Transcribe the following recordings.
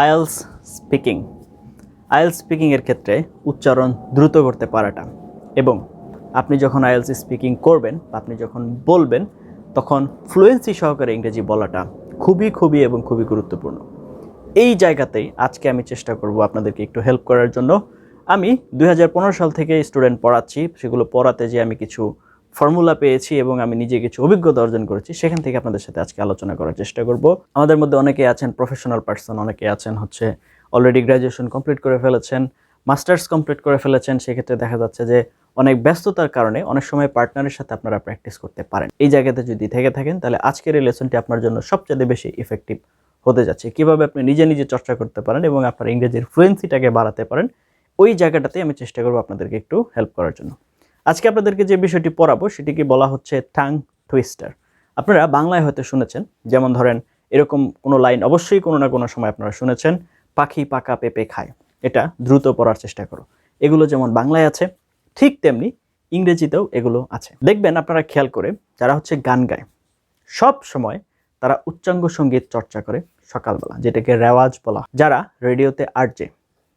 IELTS speaking. IELTS স্পিকিংয়ের ক্ষেত্রে উচ্চারণ দ্রুত করতে পারাটা এবং আপনি যখন আইএলস স্পিকিং করবেন, আপনি যখন বলবেন, তখন ফ্লুয়েন্সি সহকারে ইংরেজি বলাটা খুবই গুরুত্বপূর্ণ। এই জায়গাতেই আজকে আমি চেষ্টা করব আপনাদেরকে একটু হেল্প করার জন্য। আমি 2015 সাল থেকে স্টুডেন্ট পড়াচ্ছি। সেগুলো পড়াতে যে আমি কিছু ফর্মুলা পেয়েছি এবং আমি নিজে কিছু অভিজ্ঞতা অর্জন করেছি, সেখান থেকে আপনাদের সাথে আজকে আলোচনা করার চেষ্টা করব। আমাদের মধ্যে অনেকে আছেন প্রফেশনাল পার্সন, অনেকে আছেন অলরেডি গ্র্যাজুয়েশন কমপ্লিট করে ফেলেছেন, মাস্টার্স কমপ্লিট করে ফেলেছেন। সেক্ষেত্রে দেখা যাচ্ছে যে অনেক ব্যস্ততার কারণে অনেক সময় পার্টনারের সাথে আপনারা প্র্যাকটিস করতে পারেন। এই জায়গাতে যদি থেকে থাকেন, তাহলে আজকের এই লেসনটি আপনার জন্য সবচেয়ে বেশি ইফেক্টিভ হতে যাচ্ছে। কিভাবে আপনি নিজে চর্চা করতে পারেন এবং আপনার ইংরেজির ফ্লুয়েন্সিটাকে বাড়াতে পারেন, ওই জায়গাটাতে আমি চেষ্টা করব আপনাদেরকে একটু হেল্প করার জন্য। আজকে আপনাদেরকে যে বিষয়টি পড়াবো সেটিকে বলা হচ্ছে টাং টুইস্টার। আপনারা বাংলায় হয়তো শুনেছেন, যেমন ধরেন এরকম কোনো লাইন অবশ্যই কোনো না কোনো সময় আপনারা শুনেছেন, পাখি পাকা পেঁপে খায়। এটা দ্রুত পড়ার চেষ্টা করো। এগুলো যেমন বাংলায় আছে, ঠিক তেমনি ইংরেজিতেও এগুলো আছে। দেখবেন আপনারা খেয়াল করে, যারা গান গায় সব সময় তারা উচ্চাঙ্গ সঙ্গীত চর্চা করে সকালবেলা, যেটাকে রেওয়াজ বলা হয়। যারা রেডিওতে আরজে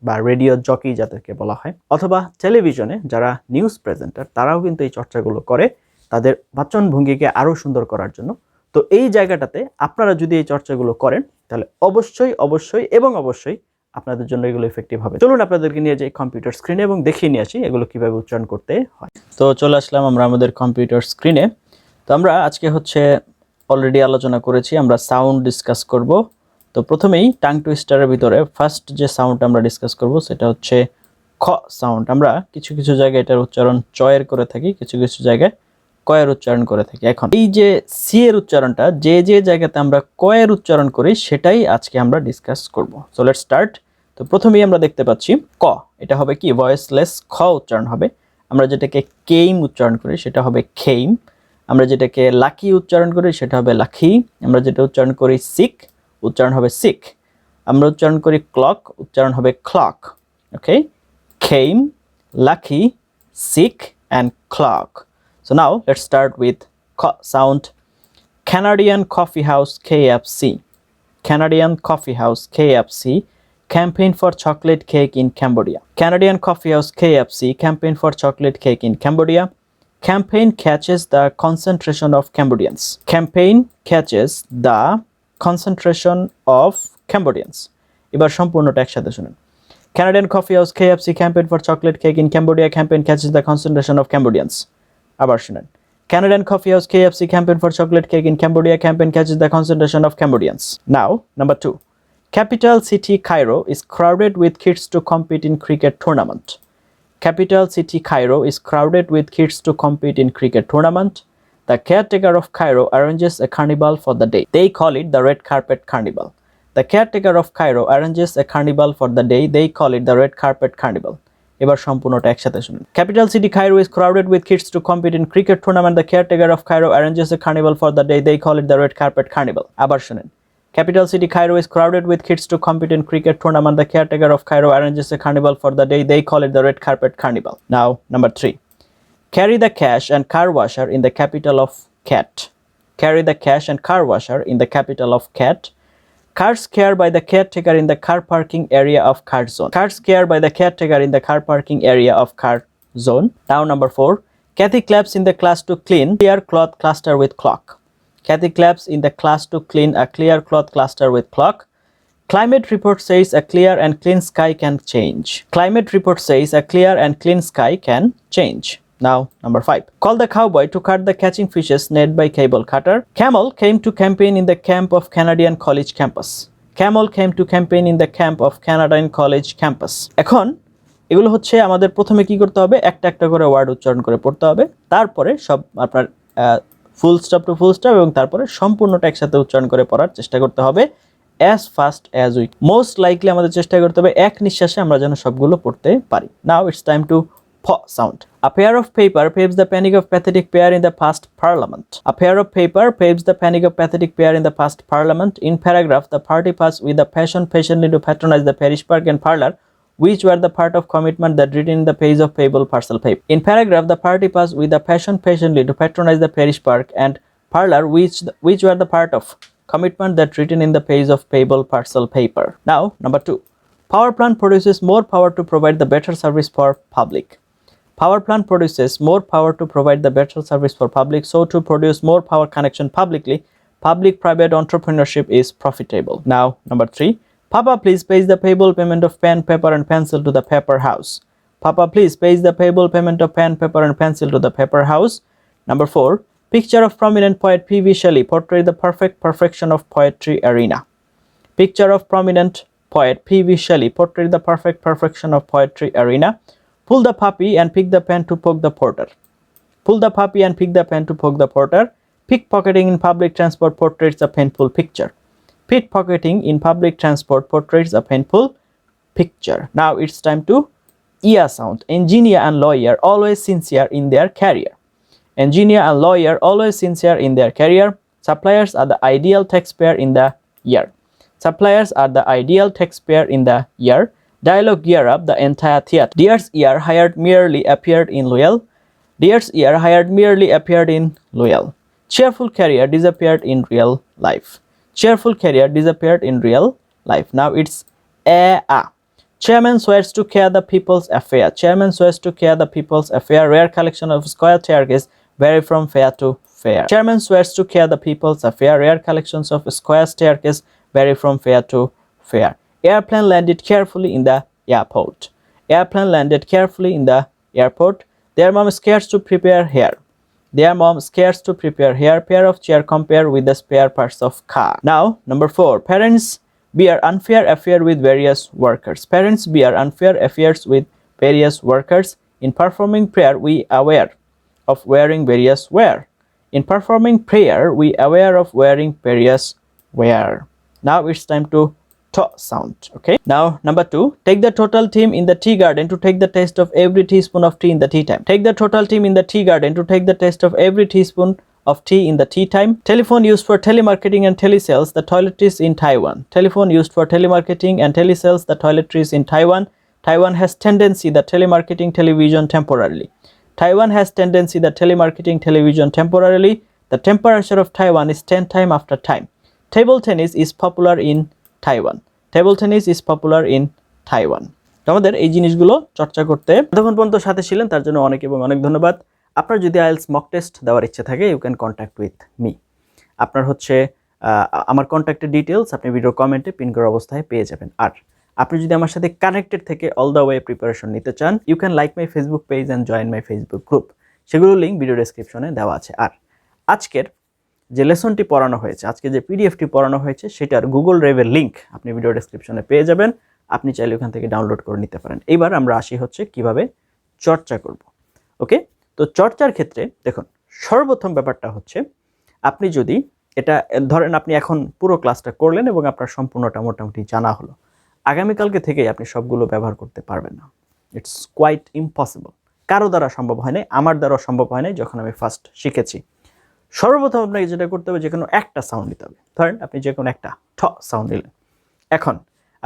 বা রেডিও জকি যাদেরকে বলা হয়, অথবা টেলিভিশনে যারা নিউজ প্রেজেন্টার, তারাও কিন্তু এই চর্চাগুলো করে তাদের বাচন ভঙ্গিকে আরও সুন্দর করার জন্য। তো এই জায়গাটাতে আপনারা যদি এই চর্চাগুলো করেন, তাহলে অবশ্যই আপনাদের জন্য এগুলো ইফেক্টিভ হবে। চলুন আপনাদেরকে নিয়ে যাই কম্পিউটার স্ক্রিনে এবং দেখিয়ে নিয়ে আসি এগুলো কিভাবে উচ্চারণ করতে হয়। তো চলে আসলাম আমরা আমাদের কম্পিউটার স্ক্রিনে। তো আমরা আজকে অলরেডি আলোচনা করেছি, আমরা সাউন্ড ডিসকাস করব। তো প্রথমেই টাং টুইস্টারের ভিতরে ফার্স্ট যে সাউন্ড আমরা ডিসকাস করব সেটা হচ্ছে খ সাউন্ড। আমরা কিছু জায়গায় এটার উচ্চারণ চয়ের করে থাকি, কিছু জায়গায় কয়ের উচ্চারণ করে থাকি। এখন এই যে সি এর উচ্চারণটা যে জায়গাতে আমরা কয়ের উচ্চারণ করি, সেটাই আজকে আমরা ডিসকাস করব। So let's start. তো প্রথমেই আমরা দেখতে পাচ্ছি ক, এটা হবে কি ভয়েসলেস খ উচ্চারণ হবে। আমরা যেটাকে কেইম উচ্চারণ করি সেটা হবে খেইম। আমরা যেটাকে লাকি উচ্চারণ করি সেটা হবে লাকি। আমরা যেটা উচ্চারণ করি সিক, উচ্চারণ হবে সিক। আমরা উচ্চারণ করি ক্লক, উচ্চারণ হবে ক্লক। ওকে, খেইম, lucky, sick and clock. So now let's start with sound. Canadian Coffee House KFC. Canadian Coffee House KFC campaign for chocolate cake in Cambodia. Canadian Coffee House KFC campaign for chocolate cake in Cambodia. Campaign catches the concentration of Cambodians. Campaign catches the concentration of Cambodians. এবার সম্পূর্ণটা একসাথে শুনুন। Canadian Coffee House KFC campaign for chocolate cake in Cambodia. Campaign catches the concentration of Cambodians. আবার শুনেন। Canadian Coffee House KFC campaign for chocolate cake in Cambodia. Campaign catches the concentration of Cambodians. Now, number 2. Capital city Cairo is crowded with kids to compete in cricket tournament. Capital city Cairo is crowded with kids to compete in cricket tournament. The caretaker of Cairo arranges a carnival for the day. They call it the red carpet carnival. The caretaker of Cairo arranges a carnival for the day. They call it the red carpet carnival. এবার সম্পূর্ণটা একসাথে শুনুন। Capital city Cairo is crowded with kids to compete in cricket tournament. The caretaker of Cairo arranges a carnival for the day. They call it the red carpet carnival. আবার শুনুন। Capital city Cairo is crowded with kids to compete in cricket tournament. The caretaker of Cairo arranges a carnival for the day. They call it the red carpet carnival. Now, number 3. Carry the cash and car washer in the capital of Cat. Carry the cash and car washer in the capital of Cat. Cars care by the caretaker in the car parking area of car zone. Cars care by the caretaker in the car parking area of car zone. Now number 4. Kathy claps in the class to clean clear cloth cluster with clock. Kathy claps in the class to clean a clear cloth cluster with clock. Climate report says a clear and clean sky can change. Climate report says a clear and clean sky can change. Now, number 5. Call the cowboy to cut the catching fishes net by cable cutter. Camel came to campaign in the camp of Canadian College campus. Camel came to campaign in the camp of Canadian College campus. এখন এগুলো আমাদের প্রথমে কি করতে হবে, একটা করে word উচ্চারণ করে পড়তে হবে। তারপরে সব আপনার full stop to full stop এবং তারপরে সম্পূর্ণটা একসাথে উচ্চারণ করে পড়ার চেষ্টা করতে হবে as fast as we most likely আমাদের চেষ্টা করতে হবে এক নিঃশ্বাসে আমরা যেন সবগুলো পড়তে পারি। Now it's time to sound. A pair of paper paves the panic of pathetic pair in the past parliament. A pair of paper paves the panic of pathetic pair in the past parliament. In paragraph, the party passed with a passion patiently to patronize the parish park and parlour, which were the part of commitment that written in the page of payable parcel paper. In paragraph, the party passed with a passion patiently to patronize the parish park and parlour, which were the part of commitment that written in the page of payable parcel paper. Now, number 2. Power plant produces more power to provide the better service for public. Power plant produces more power to provide the better service for public, so to produce more power connection publicly, public-private entrepreneurship is profitable. Now, number 3. Papa, please pay the payable payment of pen, paper and pencil to the paper house. Papa, please pay the payable payment of pen, paper and pencil to the paper house. Number 4. Picture of prominent poet P.V. Shelley portray the perfection of poetry arena. Picture of prominent poet P.V. Shelley portray the perfection of poetry arena. Pull the puppy and pick the pen to poke the porter. Pull the puppy and pick the pen to poke the porter. Pickpocketing in public transport portrays a painful picture. Pickpocketing in public transport portrays a painful picture. Now it's time to EA sound. Engineer and lawyer always sincere in their career. Engineer and lawyer always sincere in their career. Suppliers are the ideal taxpayer in the year. Suppliers are the ideal taxpayer in the year. Dialogue gear up the entire theatre. Dear's ear hired merely appeared in loyal. Dear's ear hired merely appeared in loyal. Cheerful career disappeared in real life. Cheerful career disappeared in real life. Now it's a. Chairman swears to care the people's affair. Chairman swears to care the people's affair. Rare collection of square staircase vary from fair to fair. Chairman swears to care the people's affair. Rare collections of square staircase vary from fair to fair. Airplane landed carefully in the airport. Airplane landed carefully in the airport. Their mom scares to prepare hair. Their mom scares to prepare hair. Pair of chair compare with the spare parts of car. Now, number 4. Parents bear unfair affair with various workers. Parents bear unfair affairs with various workers. In performing prayer, we aware of wearing various wear. In performing prayer, we aware of wearing various wear. Now it's time to sound. Okay. Now, number 2. Take the total team in the tea garden to take the taste of every teaspoon of tea in the tea time. Take the total team in the tea garden to take the taste of every teaspoon of tea in the tea time. Telephone used for telemarketing and telesales, the toiletries in Taiwan. Telephone used for telemarketing and telesales, the toiletries in Taiwan. Taiwan has tendency the telemarketing television temporarily. Taiwan has tendency the telemarketing television temporarily. The temperature of Taiwan is 10 time after time. Table tennis is popular in Taiwan. Table tennis is popular in Taiwan. আমাদের এই জিনিসগুলো চর্চা করতে যতক্ষণ পর্যন্ত সাথে ছিলেন তার জন্য অনেক এবং অনেক ধন্যবাদ। আপনার যদি আইএলটিএস মক টেস্ট দেওয়ার ইচ্ছে থাকে you can contact with me. আপনার হচ্ছে আমার কন্ট্যাক্টের ডিটেলস আপনি ভিডিও কমেন্টে পিন করা অবস্থায় পেয়ে যাবেন। আর আপনি যদি আমার সাথে কানেক্টেড থেকে অল দ্য ওয়ে প্রিপারেশন নিতে চান you can like my Facebook page and join my Facebook group. সেগুলোর লিঙ্ক ভিডিও ডেসক্রিপশনে দেওয়া আছে। আর আজকের যে লেসনটি পড়ানো হয়েছে, আজকে যে পিডিএফটি পড়ানো হয়েছে সেটার গুগল ড্রাইভের লিঙ্ক আপনি ভিডিও ডেসক্রিপশনে পেয়ে যাবেন। আপনি চাইলে ওখান থেকে ডাউনলোড করে নিতে পারেন। এইবার আমরা আসি হচ্ছে কিভাবে চর্চা করব। ওকে, তো চর্চার ক্ষেত্রে দেখুন সর্বপ্রথম ব্যাপারটা হচ্ছে আপনি যদি এটা ধরেন আপনি এখন পুরো ক্লাসটা করলেন এবং আপনার সম্পূর্ণটা মোটামুটি জানা হলো, আগামীকালকে থেকেই আপনি সবগুলো ব্যবহার করতে পারবেন না। It's quite impossible. কারো দ্বারা সম্ভব হয় নাই, আমার দ্বারা সম্ভব হয় নাই যখন আমি ফার্স্ট শিখেছি। সর্বপ্রথম আপনাকে যেটা করতে হবে যে কোনো একটা সাউন্ড নিতে হবে। ধরেন আপনি যে কোনো একটা ঠ সাউন্ড নিলেন। এখন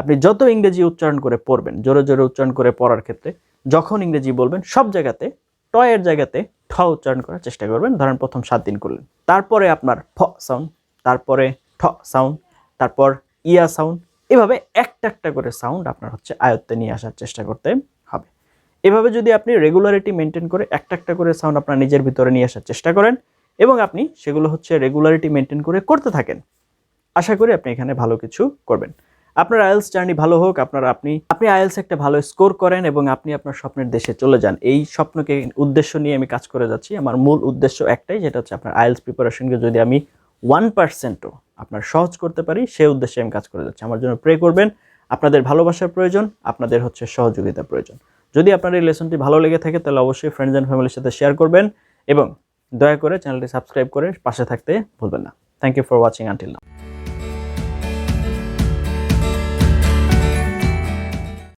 আপনি যত ইংরেজি উচ্চারণ করে পড়বেন, জোরে জোরে উচ্চারণ করে পড়ার ক্ষেত্রে যখন ইংরেজি বলবেন সব জায়গাতে ট এর জায়গাতে ঠ উচ্চারণ করার চেষ্টা করবেন। ধরেন প্রথম 7 দিন করলেন, তারপরে আপনার ফ সাউন্ড, তারপরে ঠ সাউন্ড, তারপর ইয়া সাউন্ড, এভাবে একটা একটা করে সাউন্ড আপনার হচ্ছে আয়ত্তে নিয়ে আসার চেষ্টা করতে হবে। এভাবে যদি আপনি রেগুলারিটি মেনটেন করে একটা একটা করে সাউন্ড আপনার নিজের ভিতরে নিয়ে আসার চেষ্টা করেন এবং আপনি সেগুলো হচ্ছে রেগুলারিটি মেনটেন করে করতে থাকেন, আশা করি আপনি এখানে ভালো কিছু করবেন। আপনার আইএলটিএস জার্নি ভালো হোক, আপনি আইএলটিএস একটা ভালো স্কোর করেন এবং আপনি আপনার স্বপ্নের দেশে চলে যান। এই স্বপ্নকে উদ্দেশ্য নিয়ে আমি কাজ করে যাচ্ছি। আমার মূল উদ্দেশ্য একটাই, যেটা হচ্ছে আপনার আইএলটিএস প্রিপারেশনকে যদি আমি 1%ও আপনার সহজ করতে পারি সেই উদ্দেশ্যে আমি কাজ করে যাচ্ছি। আমার জন্য প্রে করবেন। আপনাদের ভালোবাসার প্রয়োজন, আপনাদের হচ্ছে সহযোগিতা প্রয়োজন। যদি আপনার এই লেসনটি ভালো লেগে থাকে তাহলে অবশ্যই ফ্রেন্ডস অ্যান্ড ফ্যামিলির সাথে শেয়ার করবেন এবং দয়া করে চ্যানেলটি সাবস্ক্রাইব করে পাশে থাকতে ভুলবেন না। Thank you for watching until now.